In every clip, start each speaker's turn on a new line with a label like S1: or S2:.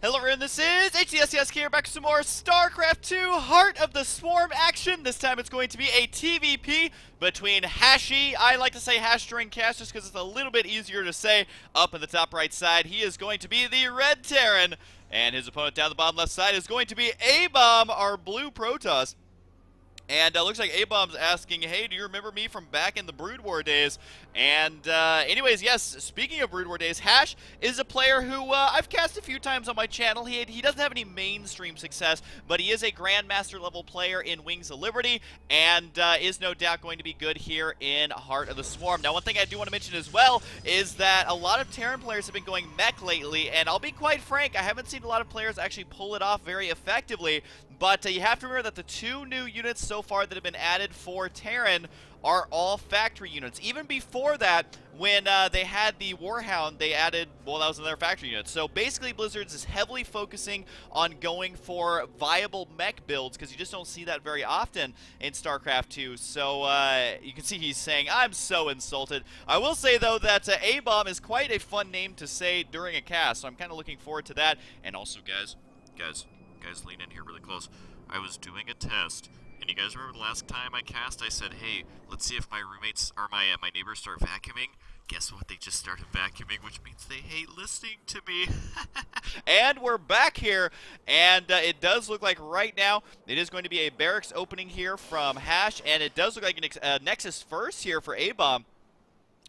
S1: Hello everyone, this is HCSCS here, back with some more StarCraft 2 Heart of the Swarm action. This time it's going to be a TVP between Hashe, I like to say Hash during cast just because it's a little bit easier to say, up in the top right side. He is going to be the Red Terran, and his opponent down the bottom left side is going to be ABomB, our blue Protoss. And looks like ABomb's asking, hey, do you remember me from back in the Brood War days? And anyways, yes, speaking of Brood War days, Hash is a player who I've cast a few times on my channel. He doesn't have any mainstream success, but he is a Grandmaster level player in Wings of Liberty, and is no doubt going to be good here in Heart of the Swarm. Now, one thing I do want to mention as well is that a lot of Terran players have been going mech lately, and I'll be quite frank, I haven't seen a lot of players actually pull it off very effectively. But you have to remember that the two new units so far that have been added for Terran are all factory units. Even before that, when they had the Warhound, they added, well, that was another factory unit. So basically, Blizzards is heavily focusing on going for viable mech builds, because you just don't see that very often in StarCraft 2. So you can see he's saying, I'm so insulted. I will say, though, that ABomb is quite a fun name to say during a cast, so I'm kind of looking forward to that. And also, guys, lean in here really close. I was doing a test, and you guys remember the last time I cast, I said, hey, let's see if my roommates or my neighbors start vacuuming. Guess what? They just started vacuuming, which means they hate listening to me. And we're back here, and it does look like right now it is going to be a barracks opening here from Hash, and it does look like a Nexus first here for ABomb.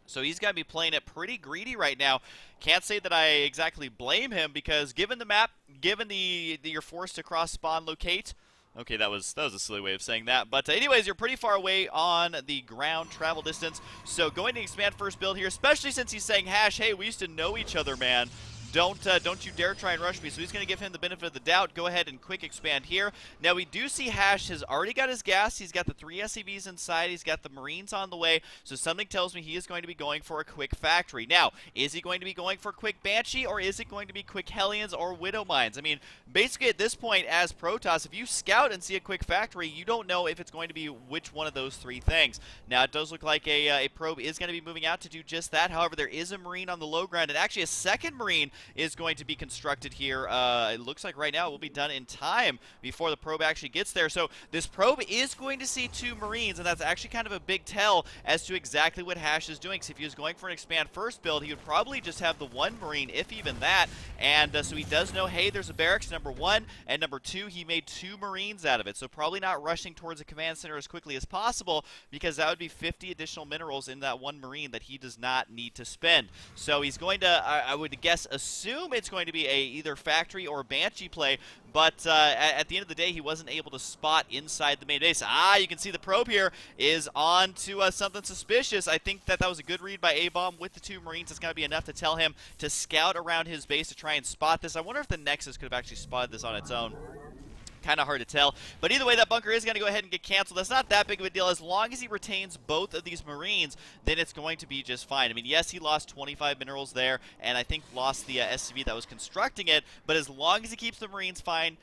S1: So he's got to be playing it pretty greedy right now. Can't say that I exactly blame him, because given the map, given you're forced to cross spawn locate. Okay, that was a silly way of saying that. But anyways, you're pretty far away on the ground travel distance. So going to expand first build here, especially since he's saying, Hash, hey, we used to know each other, man. Don't you dare try and rush me. So he's going to give him the benefit of the doubt. Go ahead and quick expand here. Now we do see Hash has already got his gas. He's got the 3 SCVs inside. He's got the Marines on the way. So something tells me he is going to be going for a quick factory. Now, is he going to be going for quick Banshee, or is it going to be quick Hellions or Widow Mines? I mean, basically at this point as Protoss, if you scout and see a quick factory, you don't know if it's going to be which one of those three things. Now, it does look like a probe is going to be moving out to do just that. However, there is a Marine on the low ground, and actually a second Marine is going to be constructed here. It looks like right now it will be done in time before the probe actually gets there. So this probe is going to see 2 Marines, and that's actually kind of a big tell as to exactly what Hash is doing. So if he was going for an expand first build, he would probably just have the 1 Marine, if even that. And so he does know, hey, there's a barracks, number 1, and number 2, he made 2 Marines out of it. So probably not rushing towards a command center as quickly as possible, because that would be 50 additional minerals in that 1 Marine that he does not need to spend. So he's going to, I would guess, assume it's going to be a either factory or Banshee play, but at the end of the day, he wasn't able to spot inside the main base. You can see the probe here is on to something suspicious. I think that was a good read by ABomb with the 2 Marines. It's going to be enough to tell him to scout around his base to try and spot this. I wonder if the Nexus could have actually spotted this on its own. Kind of hard to tell, but either way, that bunker is going to go ahead and get canceled. That's not that big of a deal. As long as he retains both of these Marines, then it's going to be just fine. I mean, yes, he lost 25 minerals there, and I think lost the SCV that was constructing it, but as long as he keeps the Marines fine,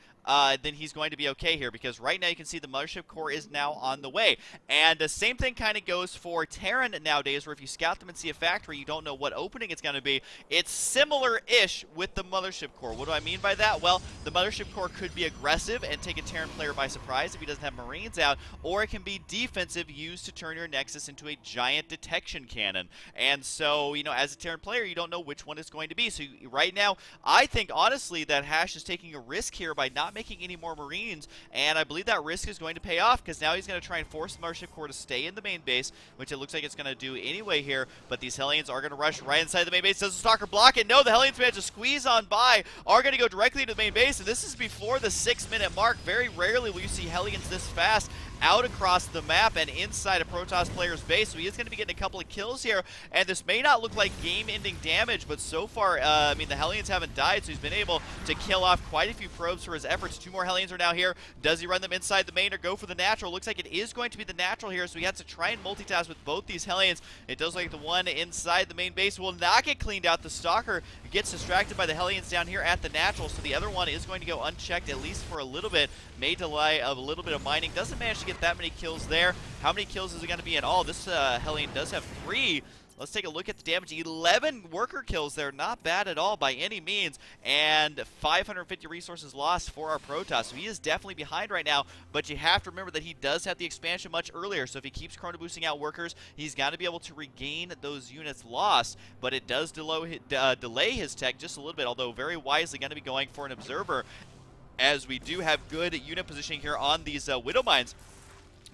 S1: then he's going to be okay here, because right now you can see the Mothership Core is now on the way. And the same thing kind of goes for Terran nowadays, where if you scout them and see a factory, you don't know what opening it's going to be. It's similar-ish with the Mothership Core. What do I mean by that? Well, the Mothership Core could be aggressive and take a Terran player by surprise if he doesn't have Marines out, or it can be defensive, used to turn your Nexus into a giant detection cannon. And so, you know, as a Terran player, you don't know which one it's going to be. So right now, I think, honestly, that Hash is taking a risk here by not making any more Marines, and I believe that risk is going to pay off, because now he's going to try and force the Mothership Core to stay in the main base, which it looks like it's going to do anyway here, but these Hellions are going to rush right inside the main base. Does the Stalker block it? No, the Hellions manage to squeeze on by, are going to go directly into the main base, and this is before the 6-minute mark. Very rarely will you see Hellions this fast out across the map and inside a Protoss player's base, so he is going to be getting a couple of kills here, and this may not look like game-ending damage, but so far, I mean, the Hellions haven't died, so he's been able to kill off quite a few probes for his efforts. 2 more Hellions are now here. Does he run them inside the main or go for the natural? Looks like it is going to be the natural here, so he has to try and multitask with both these Hellions. It does look like the one inside the main base will not get cleaned out. The Stalker gets distracted by the Hellions down here at the natural, so the other one is going to go unchecked, at least for a little bit. May delay a little bit of mining. Doesn't manage to get that many kills there. How many kills is it going to be in all? This Hellion does have 3. Let's take a look at the damage. 11 worker kills there. Not bad at all by any means. And 550 resources lost for our Protoss. So he is definitely behind right now. But you have to remember that he does have the expansion much earlier. So if he keeps chrono boosting out workers, he's got to be able to regain those units lost. But it does delay his tech just a little bit. Although very wisely going to be going for an observer, as we do have good unit positioning here on these Widow Mines.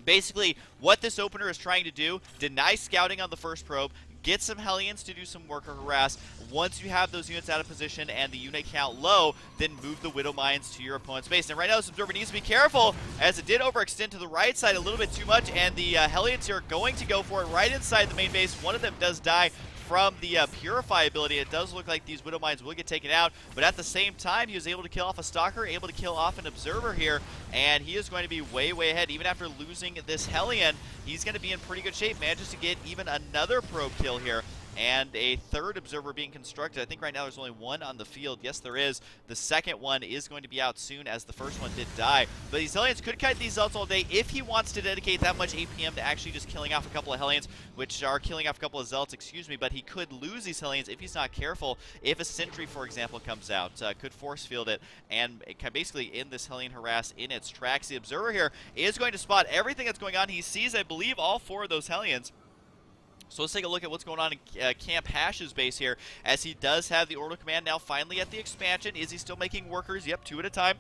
S1: Basically, what this opener is trying to do, deny scouting on the first probe, get some Hellions to do some worker harass. Once you have those units out of position and the unit count low, then move the Widow Mines to your opponent's base. And right now, this Observer needs to be careful, as it did overextend to the right side a little bit too much, and the Hellions here are going to go for it right inside the main base. One of them does die from the Purify ability. It does look like these Widow Mines will get taken out, but at the same time, he was able to kill off a Stalker, able to kill off an Observer here, and he is going to be way, way ahead. Even after losing this Hellion, he's going to be in pretty good shape. Manages to get even another probe kill here, and a third Observer being constructed. I think right now there's only one on the field. Yes, there is. The second one is going to be out soon, as the first one did die. But these Hellions could kite these Zealots all day if he wants to dedicate that much APM to actually just killing off a couple of Hellions, which are killing off a couple of Zealots, excuse me. But he could lose these Hellions if he's not careful. If a Sentry, for example, comes out, could force field it, and it can basically end this Hellion harass in its tracks. The Observer here is going to spot everything that's going on. He sees, I believe, all 4 of those Hellions. So let's take a look at what's going on in Camp Hashe's base here, as he does have the Orbital Command now finally at the expansion. Is he still making workers? Yep, 2 at a time.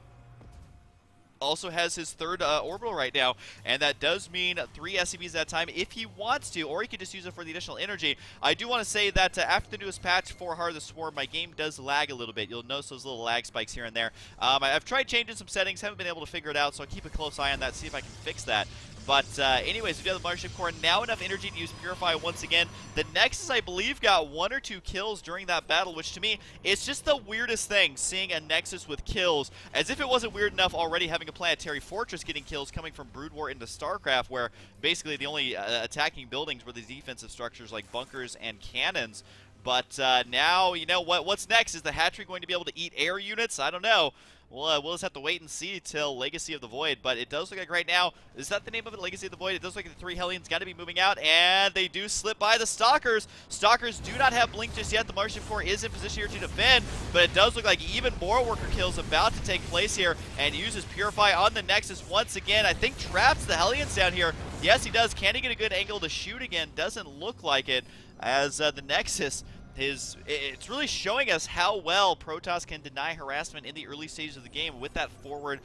S1: Also has his third orbital right now, and that does mean 3 SCVs at a time if he wants to, or he could just use it for the additional energy. I do want to say that after the newest patch for Heart of the Swarm, my game does lag a little bit. You'll notice those little lag spikes here and there. I've tried changing some settings, haven't been able to figure it out, so I'll keep a close eye on that, see if I can fix that. But anyways, we do have the Mothership Core, now enough energy to use Purify once again. The Nexus, I believe, got 1 or 2 kills during that battle, which to me, it's just the weirdest thing, seeing a Nexus with kills, as if it wasn't weird enough already having a Planetary Fortress getting kills coming from Brood War into StarCraft, where basically the only attacking buildings were these defensive structures like bunkers and cannons. But now, you know, what's next? Is the Hatchery going to be able to eat air units? I don't know. We'll just have to wait and see till Legacy of the Void, but it does look like right now, is that the name of it, Legacy of the Void? It does look like the 3 Hellions got to be moving out, and they do slip by the Stalkers. Stalkers do not have Blink just yet. The Mothership Core is in position here to defend, but it does look like even more worker kills about to take place here, and uses Purify on the Nexus once again. I think traps the Hellions down here. Yes, he does. Can he get a good angle to shoot again? Doesn't look like it, as the Nexus... it's really showing us how well Protoss can deny harassment in the early stages of the game with that forward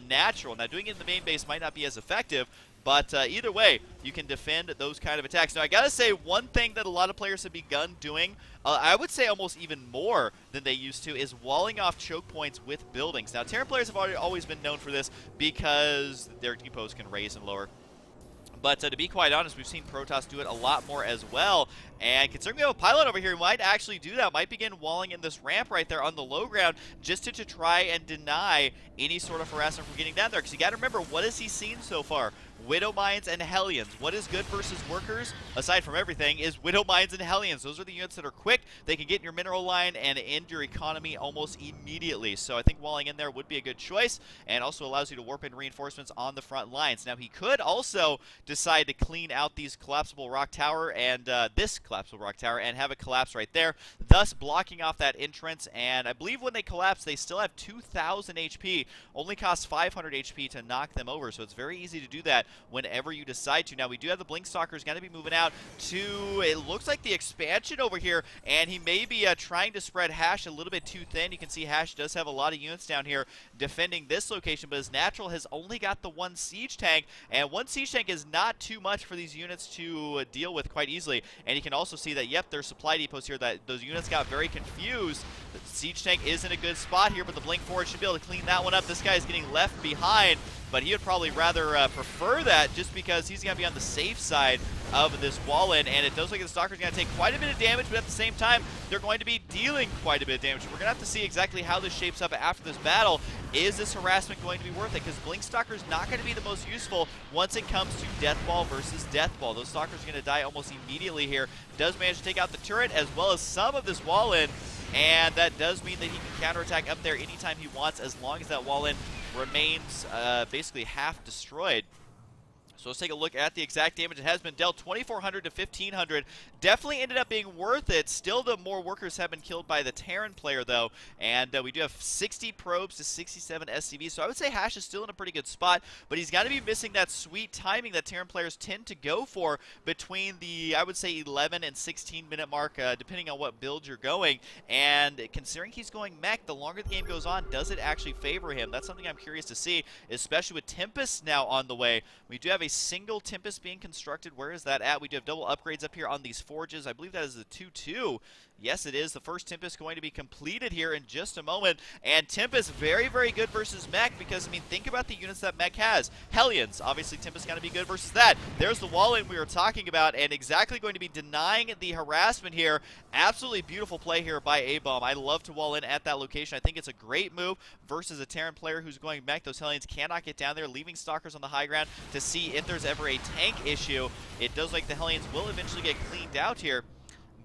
S1: natural. Now, doing it in the main base might not be as effective, but either way, you can defend those kind of attacks. Now, I gotta say, one thing that a lot of players have begun doing, I would say almost even more than they used to, is walling off choke points with buildings. Now, Terran players have always been known for this because their depots can raise and lower. But to be quite honest, we've seen Protoss do it a lot more as well. And considering we have a pilot over here who might actually do that, might begin walling in this ramp right there on the low ground just to try and deny any sort of harassment from getting down there. Because you got to remember, what has he seen so far? Widow Mines and Hellions. What is good versus workers, aside from everything, is Widow Mines and Hellions. Those are the units that are quick. They can get in your mineral line and end your economy almost immediately. So I think walling in there would be a good choice, and also allows you to warp in reinforcements on the front lines. Now, he could also decide to clean out these collapsible rock tower and this collapsible rock tower and have it collapse right there, thus blocking off that entrance. And I believe when they collapse, they still have 2,000 HP. Only costs 500 HP to knock them over, so it's very easy to do that whenever you decide to. Now, we do have the Blink Stalkers going to be moving out to, it looks like, the expansion over here, and he may be trying to spread Hashe a little bit too thin. You can see Hashe does have a lot of units down here defending this location, but his natural has only got the 1 siege tank, and 1 siege tank is not too much for these units to deal with quite easily. And you can also see that, yep, there's supply depots here, that those units got very confused. The siege tank is in a good spot here, but the Blink Forward should be able to clean that one up. This guy is getting left behind, but he would probably rather prefer that, just because he's going to be on the safe side of this wall in, and it does look like the Stalker's going to take quite a bit of damage, but at the same time, they're going to be dealing quite a bit of damage. We're going to have to see exactly how this shapes up after this battle. Is this harassment going to be worth it? Because Blink Stalker's not going to be the most useful once it comes to Death Ball versus Death Ball. Those Stalkers are going to die almost immediately here. Does manage to take out the turret as well as some of this wall in, and that does mean that he can counterattack up there anytime he wants, as long as that wall in remains basically half destroyed. So let's take a look at the exact damage. It has been dealt 2,400 to 1,500. Definitely ended up being worth it. Still, the more workers have been killed by the Terran player, though. And we do have 60 probes to 67 SCVs. So I would say Hashe is still in a pretty good spot. But he's got to be missing that sweet timing that Terran players tend to go for between the, I would say, 11 and 16-minute mark, depending on what build you're going. And considering he's going mech, the longer the game goes on, does it actually favor him? That's something I'm curious to see, especially with Tempest now on the way. We do have a single Tempest being constructed. Where is that at? We do have double upgrades up here on these forges. I believe that is the 2-2. Yes, it is. The first Tempest going to be completed here in just a moment. And Tempest very, very good versus mech because, I mean, think about the units that mech has. Hellions, obviously Tempest going to be good versus that. There's the wall-in we were talking about and exactly going to be denying the harassment here. Absolutely beautiful play here by ABomB. I love to wall in at that location. I think it's a great move versus a Terran player who's going mech. Those Hellions cannot get down there, leaving Stalkers on the high ground to see if there's ever a tank issue. It does like the Hellions will eventually get cleaned out here.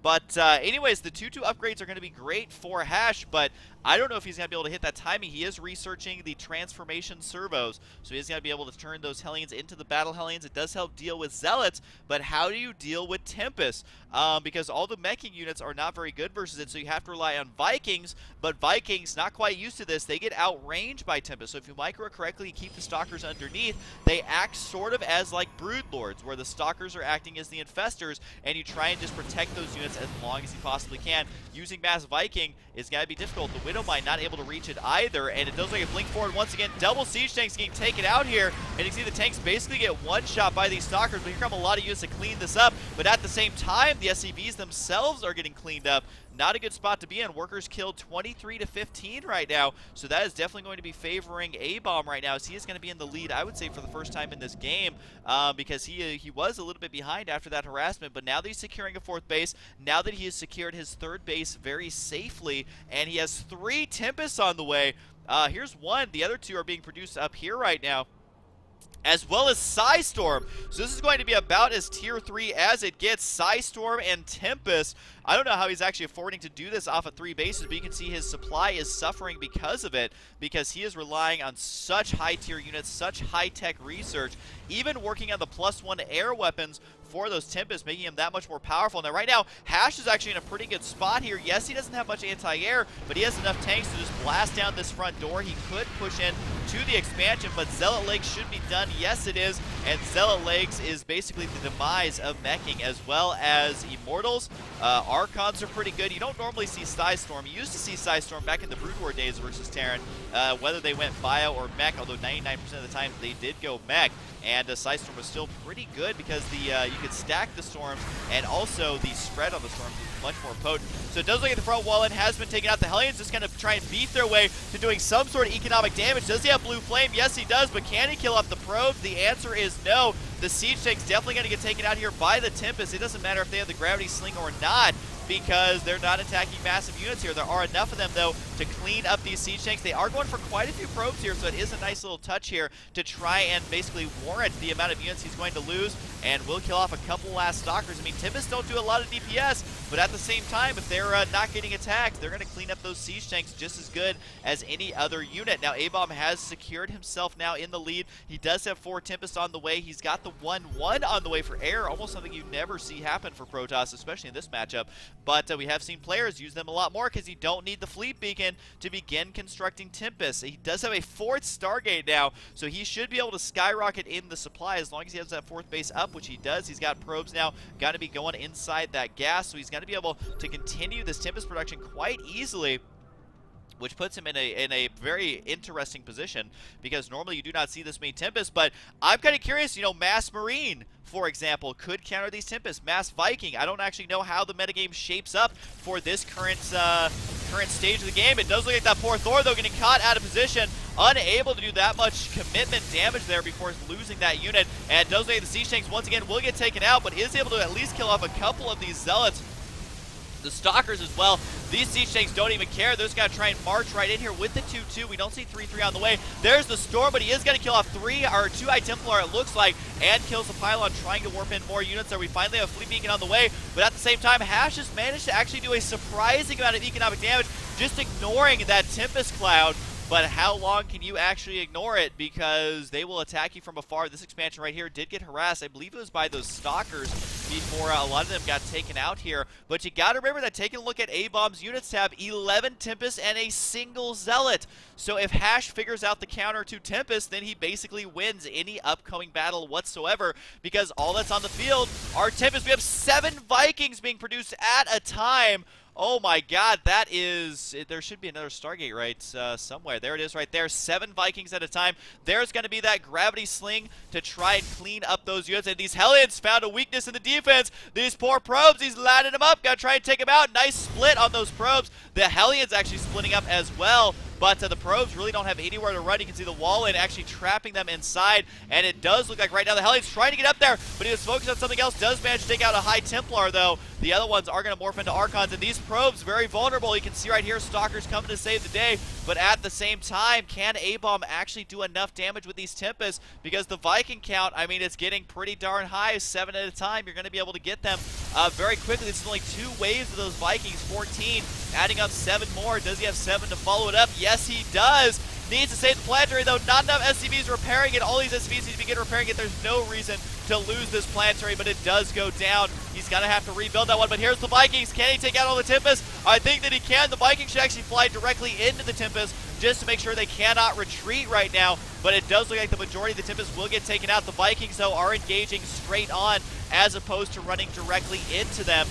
S1: But anyways, the 2-2 upgrades are going to be great for Hashe, but I don't know if he's going to be able to hit that timing. He is researching the transformation servos, so he's going to be able to turn those Hellions into the battle Hellions. It does help deal with Zealots, but how do you deal with Tempest? Because all the meching units are not very good versus it, so you have to rely on Vikings, but Vikings, not quite used to this, they get outranged by Tempest. So if you micro correctly, keep the Stalkers underneath, they act sort of as like Brood Lords, where the Stalkers are acting as the Infestors, and you try and just protect those units as long as you possibly can. Using Mass Viking is going to be difficult. The Widowmine not able to reach it either, and it does like a blink forward once again. Double siege tanks getting taken out here, and you can see the tanks basically get one shot by these Stalkers, but here come a lot of units to clean this up. But at the same time, the SCVs themselves are getting cleaned up. Not a good spot to be in. Workers killed 23 to 15 right now, so that is definitely going to be favoring ABomB right now, as he is going to be in the lead, I would say, for the first time in this game, because he was a little bit behind after that harassment, but now that he's securing a fourth base, now that he has secured his third base very safely, and he has 3 Tempests on the way. Here's one. The other 2 are being produced up here right now, as well as Psystorm. So this is going to be about as tier 3 as it gets. Psystorm and Tempest. I don't know how he's actually affording to do this off of 3 bases, but you can see his supply is suffering because of it, because he is relying on such high tier units, such high-tech research, even working on the +1 air weapons for those Tempests, making him that much more powerful. Now, right now, Hashe is actually in a pretty good spot here. Yes, he doesn't have much anti-air, but he has enough tanks to just blast down this front door. He could push in to the expansion, but Zealot Legs should be done. Yes, it is, and Zealot Legs is basically the demise of meching, as well as Immortals. Archons are pretty good. You don't normally see Psystorm. You used to see Psystorm back in the Brood War days versus Terran, whether they went bio or mech, although 99% of the time they did go mech. And Psystorm was still pretty good because the you could stack the storms, and also the spread on the storms was much more potent. So it does look like the front wall in has been taken out. The Hellions just going to try and beat their way to doing some sort of economic damage. Does he have Blue Flame? Yes, he does, but can he kill off the probes? The answer is no. The Siege Tank's definitely going to get taken out here by the Tempest. It doesn't matter if they have the Gravity Sling or not, because they're not attacking massive units here. There are enough of them, though, to clean up these siege tanks. They are going for quite a few probes here, so it is a nice little touch here to try and basically warrant the amount of units he's going to lose, and will kill off a couple last Stalkers. I mean, Tempests don't do a lot of DPS, but at the same time, if they're not getting attacked, they're going to clean up those siege tanks just as good as any other unit. Now, ABomB has secured himself now in the lead. He does have 4 Tempests on the way. He's got the 1-1 on the way for air, almost something you never see happen for Protoss, especially in this matchup. But we have seen players use them a lot more because you don't need the Fleet Beacon to begin constructing Tempests. He does have a 4th Stargate now, so he should be able to skyrocket in the supply as long as he has that 4th base up, which he does. He's got probes now, got to be going inside that gas, so he's going to be able to continue this Tempest production quite easily, which puts him in a very interesting position, because normally you do not see this many Tempests. But I'm kind of curious, you know, Mass Marine, for example, could counter these Tempests. Mass Viking, I don't actually know how the metagame shapes up for this current stage of the game. It does look like that poor Thor, though, getting caught out of position, unable to do that much commitment damage there before losing that unit. And it does look like the Siege Tanks, once again, will get taken out, but is able to at least kill off a couple of these Zealots. The Stalkers as well. These Siege Tanks don't even care. They're just going to try and march right in here with the 2-2. We don't see 3-3 on the way. There's the Storm, but he is going to kill off 2 High Templar, it looks like, and kills the Pylon, trying to warp in more units there. We finally have a Fleet Beacon on the way, but at the same time, Hashe has managed to actually do a surprising amount of economic damage, just ignoring that Tempest Cloud but how long can you actually ignore it? Because they will attack you from afar. This expansion right here did get harassed. I believe it was by those stalkers before a lot of them got taken out here. But you got to remember that taking a look at ABomb's units tab, 11 Tempest and a single Zealot. So if Hashe figures out the counter to Tempest, then he basically wins any upcoming battle whatsoever, because all that's on the field are Tempest. We have 7 Vikings being produced at a time. Oh my god, that is... There should be another Stargate right somewhere. There it is right there. 7 Vikings at a time. There's going to be that gravity sling to try and clean up those units. And these Hellions found a weakness in the defense. These poor probes, he's lining them up. Got to try and take them out. Nice split on those probes. The Hellions actually splitting up as well. But the probes really don't have anywhere to run. You can see the wall in actually trapping them inside. And it does look like right now the Hellion's trying to get up there, but he was focused on something else. Does manage to take out a High Templar, though. The other ones are going to morph into Archons. And these probes, very vulnerable. You can see right here, Stalkers coming to save the day. But at the same time, can ABomb actually do enough damage with these Tempests? Because the Viking count, I mean, it's getting pretty darn high. 7 at a time. You're going to be able to get them very quickly. This is only 2 waves of those Vikings. 14, adding up 7 more. Does he have 7 to follow it up? Yes, he does. Needs to save the planetary, though. Not enough SCVs repairing it. All these SCVs need to begin repairing it. There's no reason to lose this planetary, but it does go down. He's going to have to rebuild that one, but here's the Vikings. Can he take out all the Tempests? I think that he can. The Vikings should actually fly directly into the Tempest just to make sure they cannot retreat right now, but it does look like the majority of the Tempests will get taken out. The Vikings, though, are engaging straight on as opposed to running directly into them.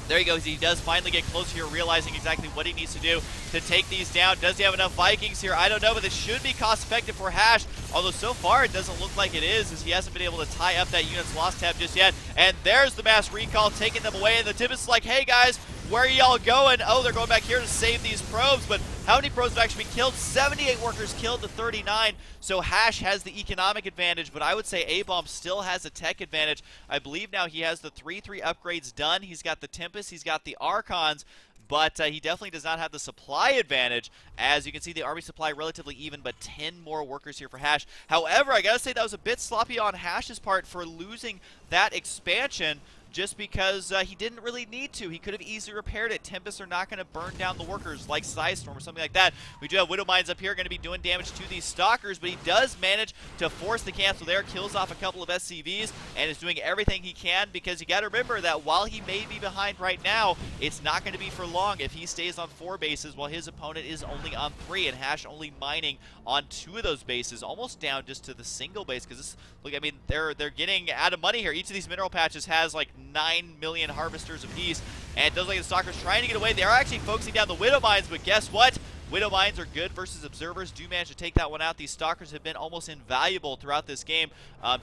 S1: There he goes. He does finally get close here, realizing exactly what he needs to do to take these down. Does he have enough Vikings here? I don't know, but this should be cost-effective for Hashe, although so far it doesn't look like it is, as he hasn't been able to tie up that unit's loss tab just yet. And there's the mass recall, taking them away, and the Tempest is like, hey guys, where are y'all going? Oh, they're going back here to save these probes, but how many probes have actually been killed? 78 workers killed to 39, so Hashe has the economic advantage, but I would say ABomb still has a tech advantage. I believe now he has the 3-3 upgrades done. He's got the Tempest, he's got the Archons, but he definitely does not have the supply advantage. As you can see, the army supply relatively even, but 10 more workers here for Hashe. However, I gotta say that was a bit sloppy on Hashe's part for losing that expansion, just because he didn't really need to. He could have easily repaired it. Tempests are not going to burn down the workers like Storm or something like that. We do have Widow Mines up here going to be doing damage to these Stalkers, but he does manage to force the cancel there, kills off a couple of SCVs, and is doing everything he can, because you got to remember that while he may be behind right now, it's not going to be for long if he stays on 4 bases while his opponent is only on 3, and Hashe only mining on 2 of those bases, almost down just to the single base, because this, look, I mean, they're getting out of money here. Each of these mineral patches has like 9 million harvesters apiece, and it does look like the Stalkers trying to get away. They are actually focusing down the Widow Mines, but guess what? Widow Mines are good versus Observers. Do manage to take that one out. These Stalkers have been almost invaluable throughout this game.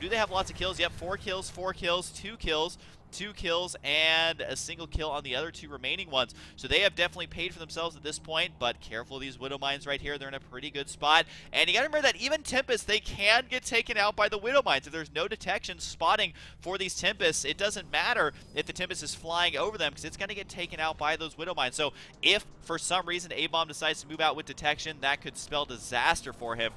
S1: Do they have lots of kills? Yep, 4 kills, 4 kills, 2 kills. 2 kills and a single kill on the other 2 remaining ones. So they have definitely paid for themselves at this point, but careful of these Widow Mines right here. They're in a pretty good spot. And you got to remember that even Tempests, they can get taken out by the Widow Mines. If there's no detection spotting for these Tempests, it doesn't matter if the Tempest is flying over them, because it's going to get taken out by those Widow Mines. So if for some reason ABomb decides to move out with detection, that could spell disaster for him.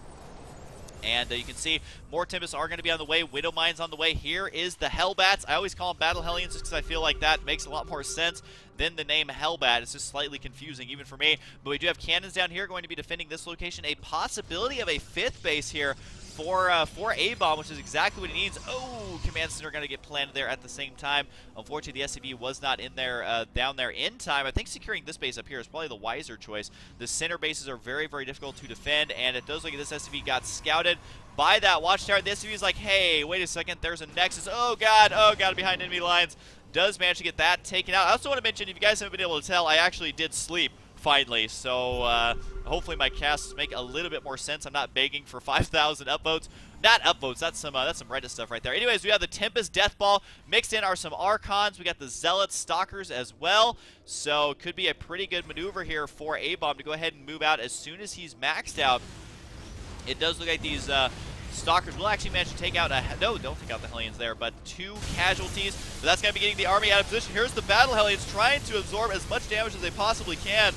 S1: And you can see more Tempests are going to be on the way. Widow Mines on the way. Here is the Hellbats. I always call them Battle Hellions just because I feel like that makes a lot more sense than the name Hellbat. It's just slightly confusing even for me. But we do have cannons down here going to be defending this location. A possibility of a 5th base here for ABomb, which is exactly what he needs. Oh, Command Center going to get planted there at the same time. Unfortunately, the SCV was not in there down there in time. I think securing this base up here is probably the wiser choice. The center bases are very, very difficult to defend, and it does look like this SCV got scouted by that watchtower. The SCV is like, hey, wait a second, there's a Nexus. Oh, God, behind enemy lines. Does manage to get that taken out. I also want to mention, if you guys haven't been able to tell, I actually did sleep finally, so hopefully my casts make a little bit more sense. I'm not begging for 5,000 upvotes. Not upvotes, that's some Reddit stuff right there. Anyways, we have the Tempest Death Ball. Mixed in are some Archons. We got the Zealots, Stalkers as well. So could be a pretty good maneuver here for ABomb to go ahead and move out as soon as he's maxed out. It does look like these Stalkers will actually manage to take out no, don't take out the Hellions there, but 2 casualties. But that's going to be getting the army out of position. Here's the Battle Hellions trying to absorb as much damage as they possibly can.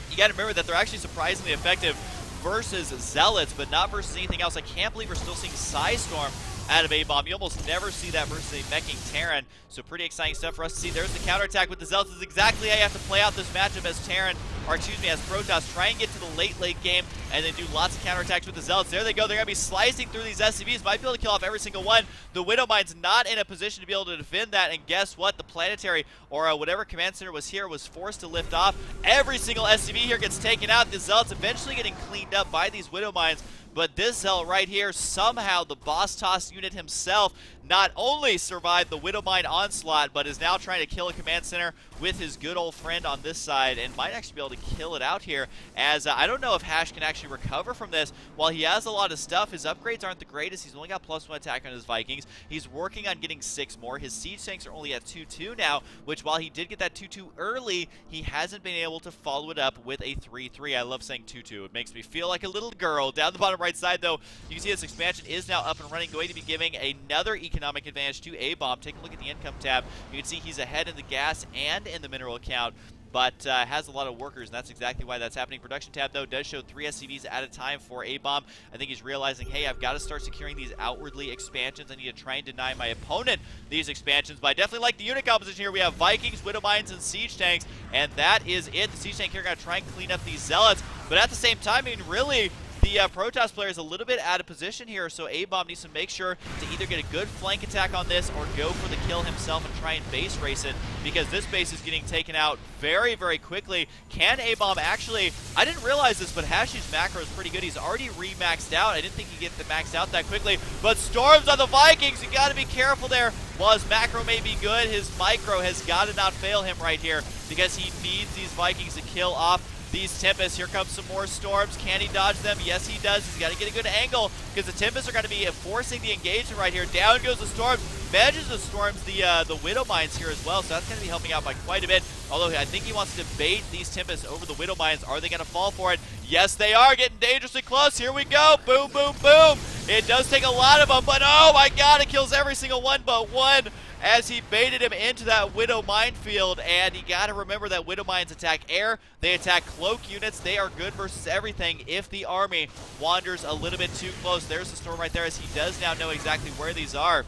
S1: You got to remember that they're actually surprisingly effective versus Zealots, but not versus anything else. I can't believe we're still seeing Storm out of ABomb. You almost never see that versus a meching Terran, so pretty exciting stuff for us to see. There's the counterattack with the Zealots. This is exactly how you have to play out this matchup, as Terran or excuse me, as Protoss try and get to the late game and then do lots of counterattacks with the Zealots. There they go. They're going to be slicing through these SCVs. Might be able to kill off every single one. The Widowmine's not in a position to be able to defend that, and guess what? The planetary, or whatever command center was here, was forced to lift off. Every single SCV here gets taken out. The Zealots eventually getting cleaned up by these Widowmines. But this Zealot right here, somehow the Boss Toss unit himself not only survived the Widowmine onslaught, but is now trying to kill a command center with his good old friend on this side, and might actually be able to kill it out here, as I don't know if Hashe can actually recover from this. While he has a lot of stuff, his upgrades aren't the greatest. He's only got +1 attack on his Vikings. He's working on getting 6 more. His siege tanks are only at 2-2 now, which while he did get that 2-2 early, he hasn't been able to follow it up with a 3-3. I love saying 2-2. It makes me feel like a little girl. Down the bottom right side, though, you can see this expansion is now up and running, going to be giving another economic advantage to ABomB. Take a look at the income tab. You can see he's ahead in the gas and in the mineral account, but has a lot of workers, and that's exactly why that's happening. Production tab, though, does show 3 SCVs at a time for ABomB. I think he's realizing, hey, I've got to start securing these outwardly expansions. I need to try and deny my opponent these expansions, but I definitely like the unit composition here. We have Vikings, Widowmines, and Siege Tanks, and that is it. The Siege Tank here going to try and clean up these Zealots, but at the same time, I mean, really, the Protoss player is a little bit out of position here, so ABomB needs to make sure to either get a good flank attack on this or go for the kill himself and try and base race it, because this base is getting taken out very, very quickly. Can ABomB actually, I didn't realize this, but Hashe's macro is pretty good. He's already re-maxed out. I didn't think he'd get the maxed out that quickly, but storms on the Vikings. You got to be careful there. While his macro may be good, his micro has got to not fail him right here, because he needs these Vikings to kill off these Tempests. Here comes some more storms. Can he dodge them? Yes, he does. He's got to get a good angle, because the Tempests are going to be forcing the engagement right here. Down goes the storms. Manages the storms the Widowmines here as well, so that's going to be helping out by quite a bit. Although I think he wants to bait these Tempests over the Widowmines. Are they going to fall for it? Yes, they are. Getting dangerously close. Here we go. Boom, boom, boom. It does take a lot of them, but oh my god, it kills every single one but one, as he baited him into that Widow minefield. And you got to remember that Widow mines attack air, they attack cloak units. They are good versus everything if the army wanders a little bit too close. There's the storm right there, as he does now know exactly where these are,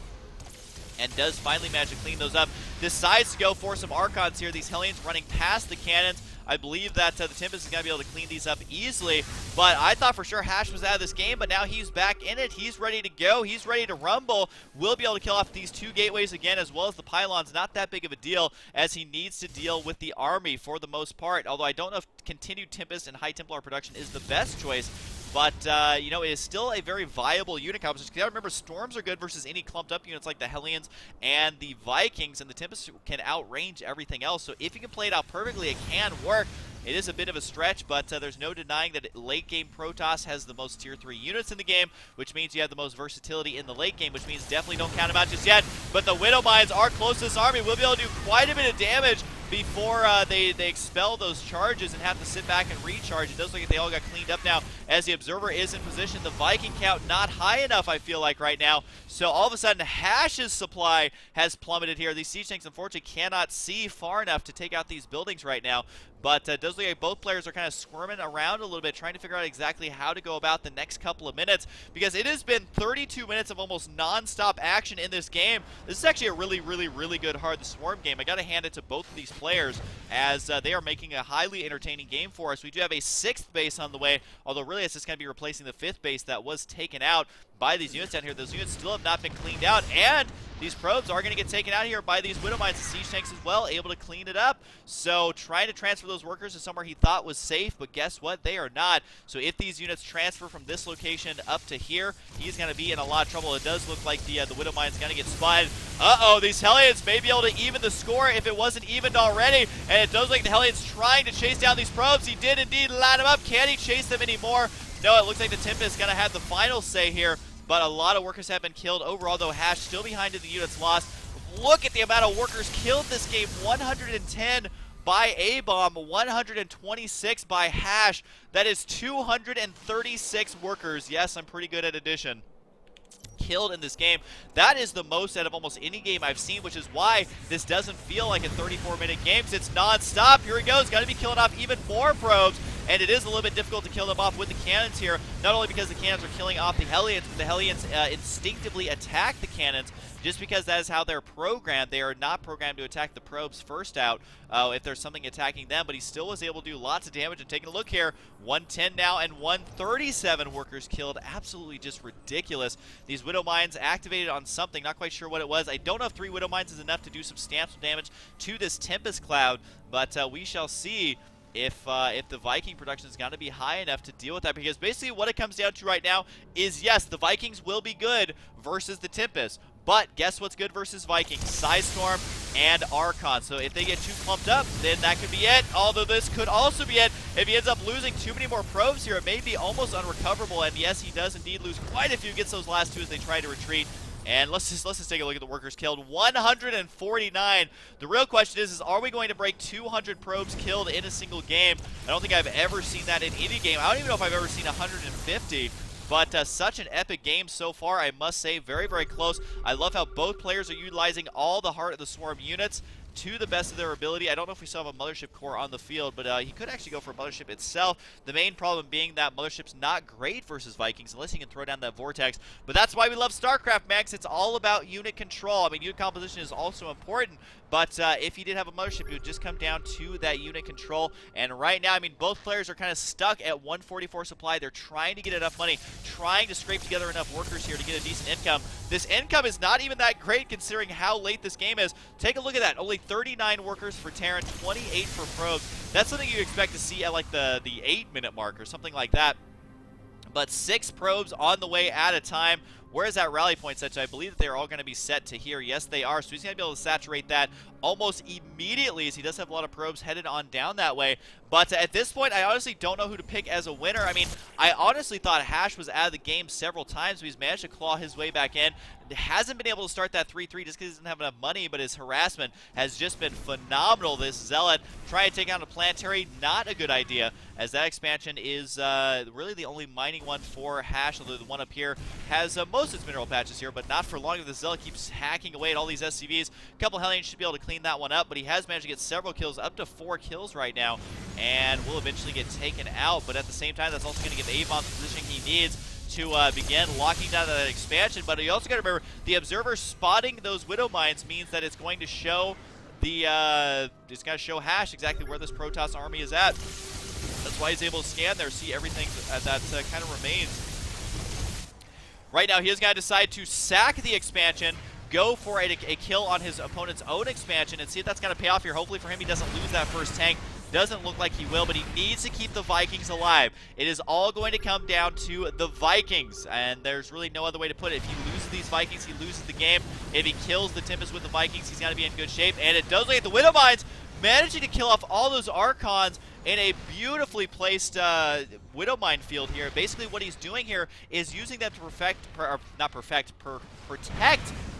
S1: and does finally manage to clean those up. Decides to go for some Archons here. These Hellions running past the cannons. I believe that the Tempest is going to be able to clean these up easily, but I thought for sure Hashe was out of this game, but now he's back in it. He's ready to go. He's ready to rumble. Will be able to kill off these 2 gateways again, as well as the pylons. Not that big of a deal, as he needs to deal with the army for the most part, although I don't know if continued Tempest and High Templar production is the best choice. But, you know, it is still a very viable unit composition. You gotta remember, storms are good versus any clumped up units like the Hellions and the Vikings, and the Tempest can outrange everything else. So if you can play it out perfectly, it can work. It is a bit of a stretch, but there's no denying that late game Protoss has the most tier 3 units in the game, which means you have the most versatility in the late game, which means definitely don't count them out just yet. But the Widow Mines are close to this army. We'll be able to do quite a bit of damage before they expel those charges and have to sit back and recharge. It does look like they all got cleaned up now, as the Observer is in position. The Viking count not high enough, I feel like, right now. So all of a sudden, Hashe's supply has plummeted here. These siege tanks, unfortunately, cannot see far enough to take out these buildings right now. But it does look like both players are kind of squirming around a little bit, trying to figure out exactly how to go about the next couple of minutes, because it has been 32 minutes of almost non-stop action in this game. This is actually a really, really, really good Hard the Swarm game. I got to hand it to both of these players, as they are making a highly entertaining game for us. We do have a 6th base on the way, although really it's just going to be replacing the 5th base that was taken out by these units down here. Those units still have not been cleaned out, and these probes are going to get taken out here by these Widow Mines and siege tanks as well, able to clean it up. So trying to transfer those workers to somewhere he thought was safe, but guess what? They are not. So if these units transfer from this location up to here, he's going to be in a lot of trouble. It does look like the Widow Mine is going to get spotted. Uh-oh, these Hellions may be able to even the score if it wasn't evened already, and it does look like the Hellions trying to chase down these probes. He did indeed line them up. Can he chase them anymore? No, it looks like the Tempest is going to have the final say here, but a lot of workers have been killed overall, though Hashe still behind in the units lost. Look at the amount of workers killed this game. 110 by ABomB, 126 by Hashe. That is 236 workers. Yes, I'm pretty good at addition. Killed in this game. That is the most out of almost any game I've seen, which is why this doesn't feel like a 34-minute game, because it's non-stop. Here he goes, got to be killing off even more probes, and it is a little bit difficult to kill them off with the cannons here, not only because the cannons are killing off the Hellions, but the Hellions instinctively attack the cannons just because that is how they're programmed. They are not programmed to attack the probes first out if there's something attacking them, but he still was able to do lots of damage. And taking a look here, 110 now and 137 workers killed. Absolutely just ridiculous. These Widow Mines activated on something, not quite sure what it was. I don't know if 3 Widow Mines is enough to do substantial damage to this Tempest Cloud, but we shall see if the Viking production is going to be high enough to deal with that, because basically what it comes down to right now is, yes, the Vikings will be good versus the Tempest, but guess what's good versus Vikings? Psystorm and Archon. So if they get too clumped up, then that could be it. Although this could also be it. If he ends up losing too many more probes here, it may be almost unrecoverable. And yes, he does indeed lose quite a few. Gets those last 2 as they try to retreat. And let's just take a look at the workers killed. 149. The real question is are we going to break 200 probes killed in a single game? I don't think I've ever seen that in any game. I don't even know if I've ever seen 150. But such an epic game so far, I must say. Very, very close. I love how both players are utilizing all the Heart of the Swarm units to the best of their ability. I don't know if we still have a Mothership core on the field, but he could actually go for Mothership itself. The main problem being that Mothership's not great versus Vikings unless he can throw down that Vortex. But that's why we love StarCraft, Max. It's all about unit control. I mean, unit composition is also important, but if he did have a Mothership, it would just come down to that unit control. And right now, I mean, both players are kind of stuck at 144 supply. They're trying to get enough money, trying to scrape together enough workers here to get a decent income. This income is not even that great considering how late this game is. Take a look at that. Only 39 workers for Terran, 28 for probes. That's something you expect to see at like the 8-minute mark or something like that. But 6 probes on the way at a time. Where is that rally point set to? I believe that they're all going to be set to here. Yes, they are. So he's going to be able to saturate that almost immediately, as he does have a lot of probes headed on down that way. But at this point, I honestly don't know who to pick as a winner. I mean, I honestly thought Hashe was out of the game several times, but he's managed to claw his way back in. Hasn't been able to start that 3-3 just because he doesn't have enough money, but his harassment has just been phenomenal. This Zealot trying to take out a planetary, not a good idea, as that expansion is really the only mining one for Hashe, although the one up here has most of its mineral patches here, but not for long. The Zealot keeps hacking away at all these SCVs. A couple Hellions should be able to clean that one up, but he has managed to get several kills, up to 4 kills right now, and will eventually get taken out. But at the same time, that's also going to give ABomB the position he needs to begin locking down that expansion. But you also got to remember, the Observer spotting those Widow Mines means that it's going to show the it's going to show Hashe exactly where this Protoss army is at. That's why he's able to scan there, see everything that kind of remains. Right now, he is going to decide to sack the expansion, go for a kill on his opponent's own expansion, and see if that's going to pay off here. Hopefully for him, he doesn't lose that first tank. Doesn't look like he will, but he needs to keep the Vikings alive. It is all going to come down to the Vikings, and there's really no other way to put it. If he loses these Vikings, he loses the game. If he kills the Tempest with the Vikings, he's going to be in good shape. And it does look like the Widow Mines managing to kill off all those Archons in a beautifully placed Widow Mine field here. Basically what he's doing here is using them to protect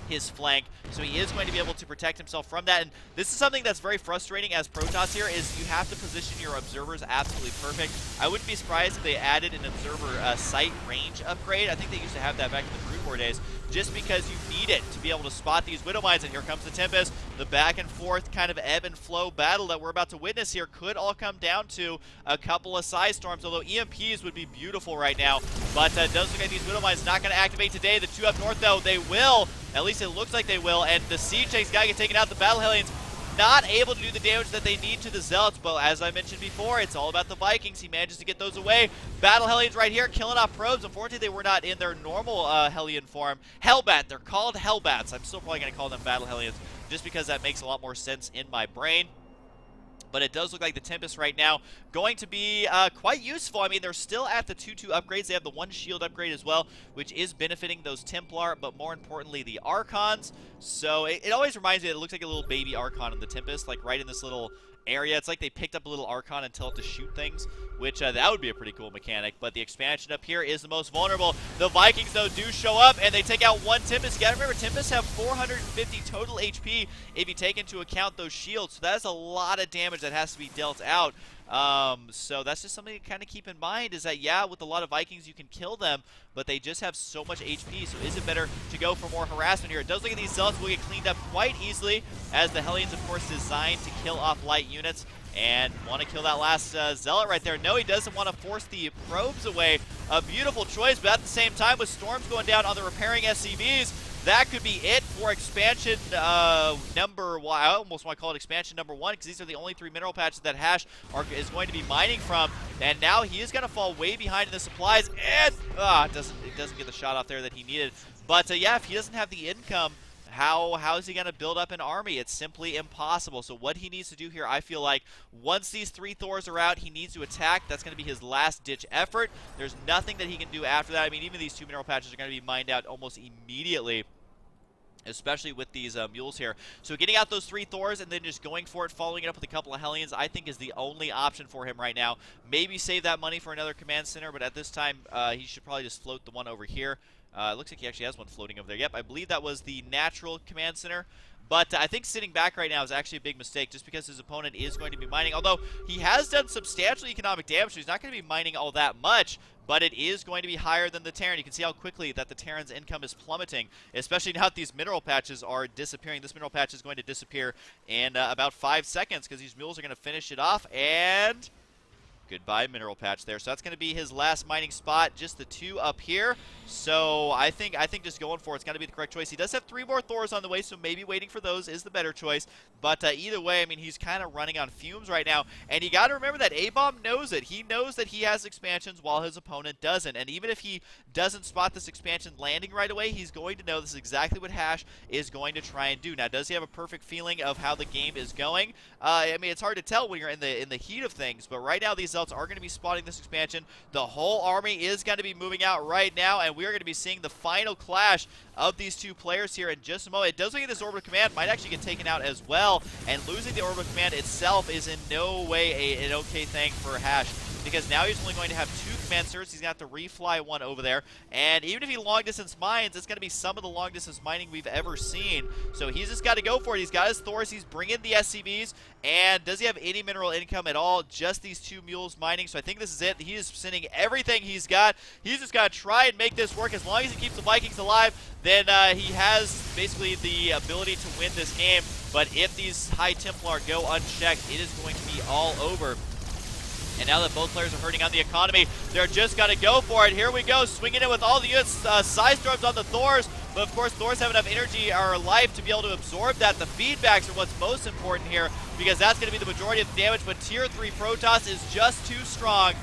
S1: his flank, so he is going to be able to protect himself from that. And this is something that's very frustrating as Protoss here, is you have to position your observers absolutely perfect. I wouldn't be surprised if they added an observer sight range upgrade. I think they used to have that back in the Brood War days, just because you need it to be able to spot these Widow Mines. And here comes the Tempest. The back and forth kind of ebb and flow battle that we're about to witness here could all come down to a couple of Psystorms, although EMPs would be beautiful right now. But it does look like these Widow Mines not going to activate today. The 2 up north, though, they will. At least it looks like they will. And the Siege Tank's got to get taken out. The Battle Hellions not able to do the damage that they need to the Zealots, but as I mentioned before, it's all about the Vikings. He manages to get those away. Battle Hellions right here, killing off probes. Unfortunately, they were not in their normal Hellion form. Hellbat, they're called Hellbats. I'm still probably going to call them Battle Hellions, just because that makes a lot more sense in my brain. But it does look like the Tempest right now going to be quite useful. I mean, they're still at the 2-2 upgrades. They have the 1 shield upgrade as well, which is benefiting those Templar, but more importantly, the Archons. So it always reminds me that it looks like a little baby Archon in the Tempest, like right in this little area. It's like they picked up a little Archon and tell it to shoot things, which that would be a pretty cool mechanic. But the expansion up here is the most vulnerable. The Vikings, though, do show up, and they take out 1 Tempest. You gotta remember, Tempests have 450 total HP if you take into account those shields. So that is a lot of damage that has to be dealt out. So that's just something to kind of keep in mind, is that, yeah, with a lot of Vikings you can kill them, but they just have so much HP. So is it better to go for more harassment here? It does look like these Zealots will get cleaned up quite easily, as the Hellions, of course, designed to kill off light units. and want to kill that last Zealot right there. No, he doesn't want to force the probes away. A beautiful choice, but at the same time, with Storms going down on the repairing SCVs, that could be it for expansion number, well, I almost want to call it expansion number 1, because these are the only 3 mineral patches that Hashe is going to be mining from. And now he is going to fall way behind in the supplies, and it doesn't get the shot off there that he needed. But yeah, if he doesn't have the income, how is he going to build up an army? It's simply impossible. So what he needs to do here, I feel like, once these 3 Thors are out, he needs to attack. That's going to be his last-ditch effort. There's nothing that he can do after that. I mean, even these 2 mineral patches are going to be mined out almost immediately, especially with these mules here. So getting out those 3 Thors and then just going for it, following it up with a couple of Hellions, I think is the only option for him right now. Maybe save that money for another command center, but at this time, he should probably just float the one over here. It looks like he actually has one floating over there. Yep, I believe that was the natural command center. But I think sitting back right now is actually a big mistake, just because his opponent is going to be mining. Although he has done substantial economic damage, so he's not going to be mining all that much, but it is going to be higher than the Terran. You can see how quickly that the Terran's income is plummeting, especially now that these mineral patches are disappearing. This mineral patch is going to disappear in about 5 seconds, because these mules are going to finish it off, and goodbye mineral patch there. So that's going to be his last mining spot, just the 2 up here. So I think just going for it's going to be the correct choice. He does have 3 more Thors on the way, so maybe waiting for those is the better choice. But either way, I mean, he's kind of running on fumes right now. And you got to remember that ABomB knows it. He knows that he has expansions while his opponent doesn't. And even if he doesn't spot this expansion landing right away, he's going to know this is exactly what Hashe is going to try and do. Now, does he have a perfect feeling of how the game is going? I mean, it's hard to tell when you're in the heat of things. But right now, these Zealots are going to be spotting this expansion. The whole army is going to be moving out right now, and we are going to be seeing the final clash of these 2 players here in just a moment. It does look like this orbital command might actually get taken out as well, and losing the orbital command itself is in no way an okay thing for Hashe, because now he's only going to have 2 command certs. He's going to have to refly one over there, and even if he long-distance mines, it's going to be some of the long-distance mining we've ever seen. So he's just got to go for it. He's got his Thors, he's bringing the SCVs, and does he have any mineral income at all? Just these 2 mules mining, so I think this is it. He is sending everything he's got. He's just got to try and make this work. As long as he keeps the Vikings alive, then he has basically the ability to win this game. But if these High Templar go unchecked, it is going to be all over. And now that both players are hurting on the economy, they're just got to go for it. Here we go, swinging in with all the units, side storms on the Thors. But of course, Thors have enough energy or life to be able to absorb that. The feedbacks are what's most important here, because that's going to be the majority of the damage. But Tier 3 Protoss is just too strong.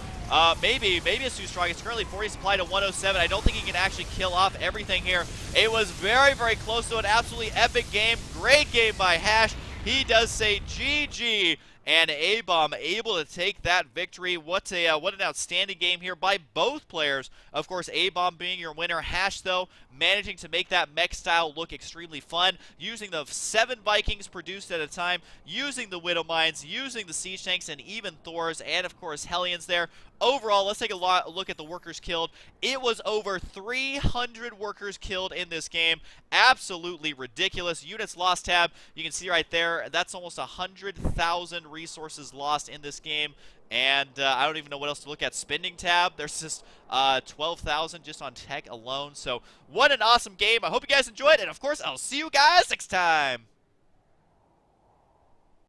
S1: Maybe it's too strong. It's currently 40 supply to 107. I don't think he can actually kill off everything here. It was very, very close to an absolutely epic game. Great game by Hashe. He does say GG. And ABomB able to take that victory. What an outstanding game here by both players. Of course, ABomB being your winner. Hashe, though, managing to make that mech style look extremely fun, using the 7 Vikings produced at a time, using the Widow Mines, using the Siege Tanks, and even Thors, and of course Hellions there. Overall, let's take a look at the workers killed. It was over 300 workers killed in this game. Absolutely ridiculous. Units lost tab, you can see right there, that's almost 100,000 resources lost in this game. And I don't even know what else to look at. Spending tab, there's just 12,000 just on tech alone. So what an awesome game. I hope you guys enjoyed, and of course, I'll see you guys next time.